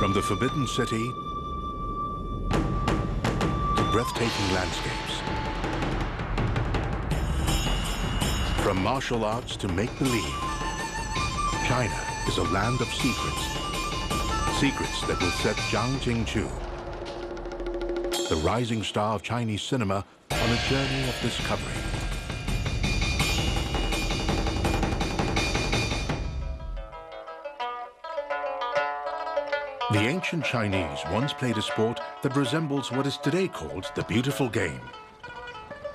From the forbidden city to breathtaking landscapes. From martial arts to make-believe, China is a land of secrets. Secrets that will set Zhang Jingchu, the rising star of Chinese cinema, on a journey of discovery. The ancient Chinese once played a sport that resembles what is today called the beautiful game,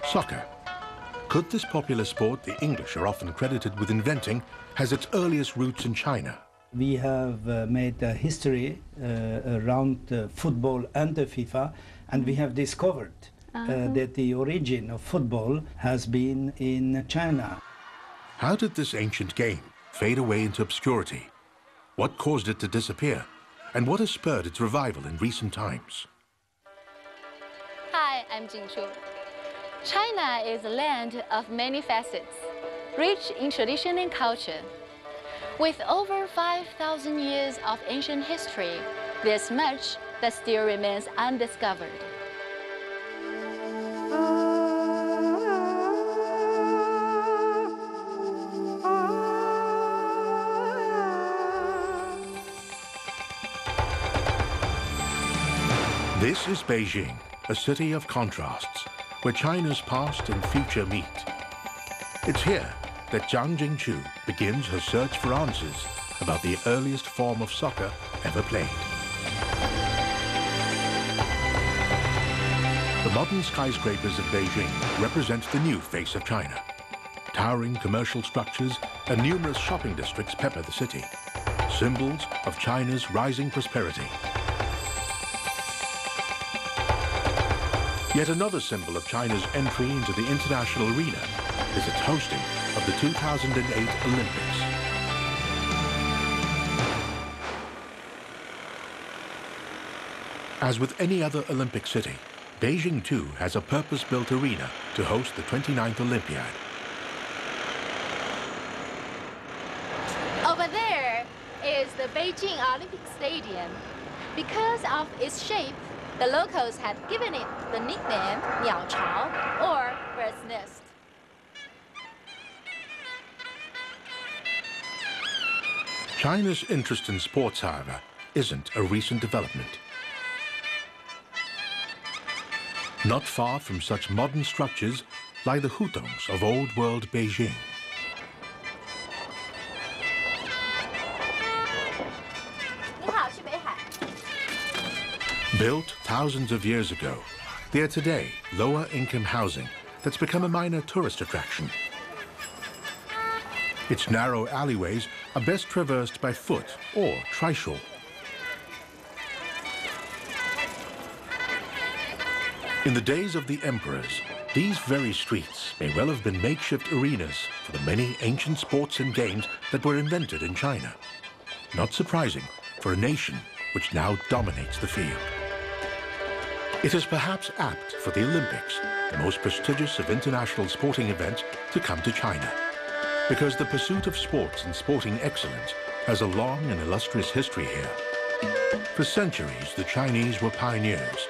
soccer. Could this popular sport the English are often credited with inventing has its earliest roots in China? We have made a history around football under FIFA, and we have discovered that the origin of football has been in China. How did this ancient game fade away into obscurity? What caused it to disappear? And what has spurred its revival in recent times? Hi, I'm Jingchu. China is a land of many facets, rich in tradition and culture. With over 5,000 years of ancient history, there's much that still remains undiscovered. This is Beijing, a city of contrasts, where China's past and future meet. It's here that Zhang Jingchu begins her search for answers about the earliest form of soccer ever played. The modern skyscrapers of Beijing represent the new face of China. Towering commercial structures and numerous shopping districts pepper the city, symbols of China's rising prosperity. Yet another symbol of China's entry into the international arena is its hosting of the 2008 Olympics. As with any other Olympic city, Beijing too has a purpose-built arena to host the 29th Olympiad. Over there is the Beijing Olympic Stadium. Because of its shape, the locals have given it the nickname Niao Chao, or bird's nest. China's interest in sports, however, isn't a recent development. Not far from such modern structures lie the hutongs of old-world Beijing. Built thousands of years ago, they are today lower-income housing that's become a minor tourist attraction. Its narrow alleyways are best traversed by foot or trishaw. In the days of the emperors, these very streets may well have been makeshift arenas for the many ancient sports and games that were invented in China. Not surprising for a nation which now dominates the field. It is perhaps apt for the Olympics, the most prestigious of international sporting events, to come to China, because the pursuit of sports and sporting excellence has a long and illustrious history here. For centuries, the Chinese were pioneers,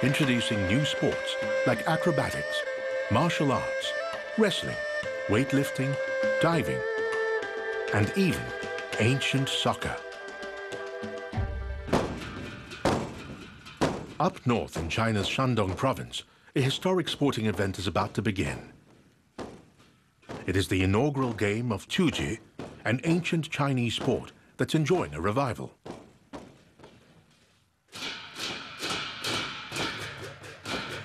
introducing new sports like acrobatics, martial arts, wrestling, weightlifting, diving, and even ancient soccer. Up north in China's Shandong province, a historic sporting event is about to begin. It is the inaugural game of Chuji, an ancient Chinese sport that's enjoying a revival.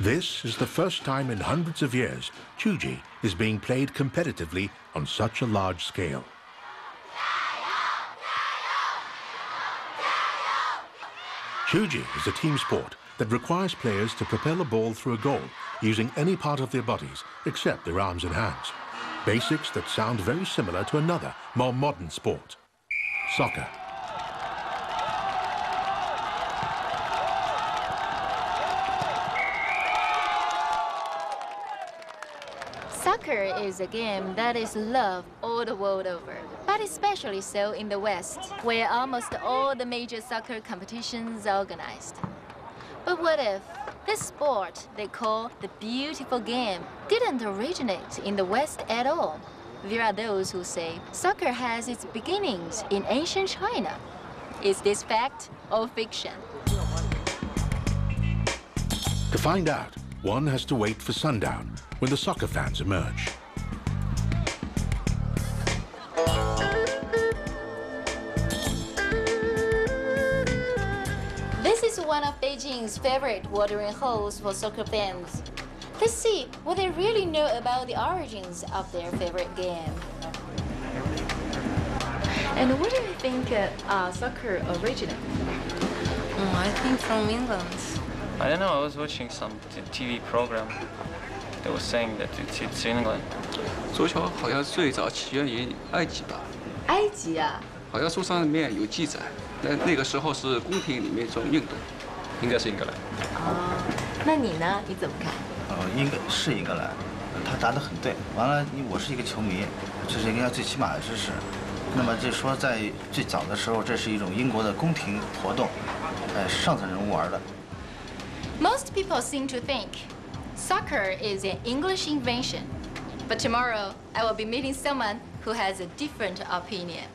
This is the first time in hundreds of years Chuji is being played competitively on such a large scale. Chuji is a team sport that requires players to propel a ball through a goal using any part of their bodies except their arms and hands. Basics that sound very similar to another, more modern sport, soccer. Soccer is a game that is loved all the world over, but especially so in the West, where almost all the major soccer competitions are organized. But what if this sport they call the beautiful game didn't originate in the West at all? There are those who say soccer has its beginnings in ancient China. Is this fact or fiction? To find out, one has to wait for sundown when the soccer fans emerge. This is one of Beijing's favorite watering holes for soccer fans. Let's see what they really know about the origins of their favorite game. And where do you think soccer originated? I think from England. I don't know, I was watching some TV program. They were saying that it's England. 足球好像最早起源于埃及吧？埃及啊？好像书上面有记载，那个时候是宫廷里面一种运动，应该是英格兰。哦，那你呢？你怎么看？应该是英格兰，他答得很对。完了，我是一个球迷，这是应该最起码的知识。那么就说在最早的时候，这是一种英国的宫廷活动，上层人物玩的。Most people seem to think soccer is an English invention, but tomorrow I will be meeting someone who has a different opinion.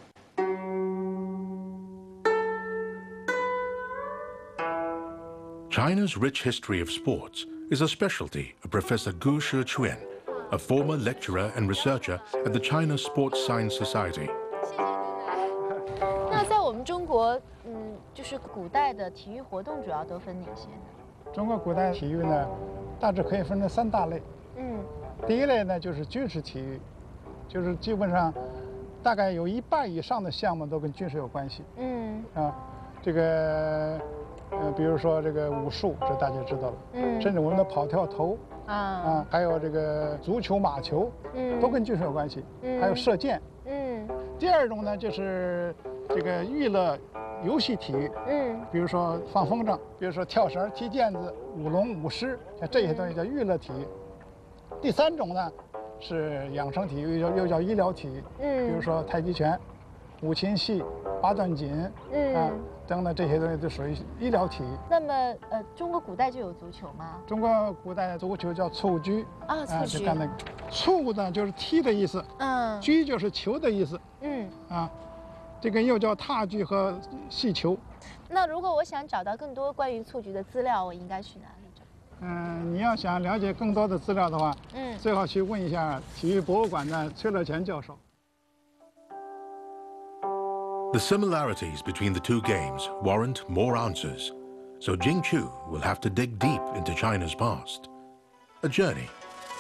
China's rich history of sports is a specialty of Professor Gu Shichuan, a former lecturer and researcher at the China Sports Science Society. 那在我们中国，就是古代的体育活动主要都分哪些呢？中国古代体育呢，大致可以分成3大类。第一类呢就是军事体育，就是基本上大概有1半以上的项目都跟军事有关系。这个比如说这个武术，这大家知道了。甚至我们的跑跳投还有这个足球、马球，都跟军事有关系。还有射箭。第二种呢就是这个娱乐游戏体育，比如说放风筝，比如说跳绳、踢毽子、舞龙、舞狮，像这些东西叫娱乐体育。第3种呢是养生体育，又叫医疗体育，比如说太极拳、五禽戏、八段锦，等等这些东西都属于医疗体育。那么中国古代就有足球吗？中国古代足球叫蹴鞠。蹴鞠。蹴呢就是踢的意思，鞠就是球的意思。这个又叫踏鞠和细球。那如果我想找到更多关于蹴鞠的资料，我应该去哪里找？你要想了解更多的资料的话，最好去问一下体育博物馆的崔乐全教授。The similarities between the two games warrant more answers, so Jingchu will have to dig deep into China's past. A journey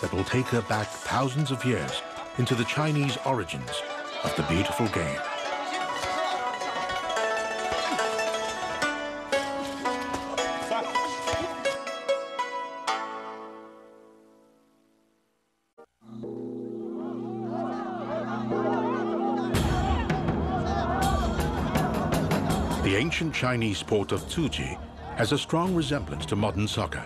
that will take her back thousands of years into the Chinese origins of the beautiful game. The ancient Chinese sport of Tsuji has a strong resemblance to modern soccer.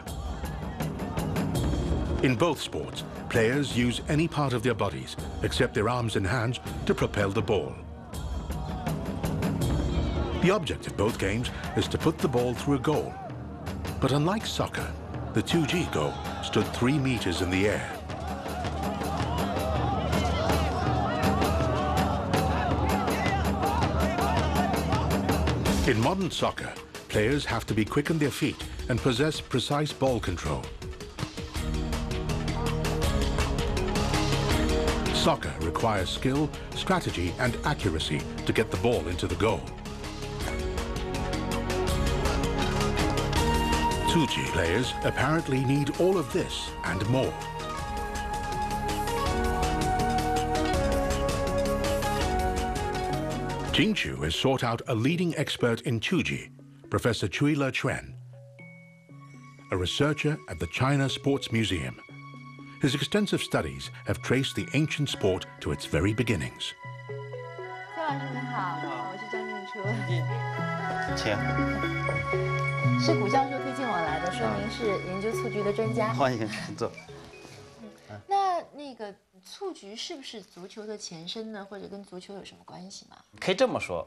In both sports, players use any part of their bodies, except their arms and hands, to propel the ball. The object of both games is to put the ball through a goal. But unlike soccer, the 2G goal stood 3 meters in the air. In modern soccer, players have to be quick on their feet and possess precise ball control. Soccer requires skill, strategy, and accuracy to get the ball into the goal. Tsuji players apparently need all of this and more. Jingchu has sought out a leading expert in Tsuji, Professor Cui Le Chuan, a researcher at the China Sports Museum. His extensive studies have traced the ancient sport to its very beginnings. 崔老师您好，我是张静初。请。是古教授推荐我来的，说您是研究蹴鞠的专家。欢迎坐。那那个蹴鞠是不是足球的前身呢？或者跟足球有什么关系吗？可以这么说，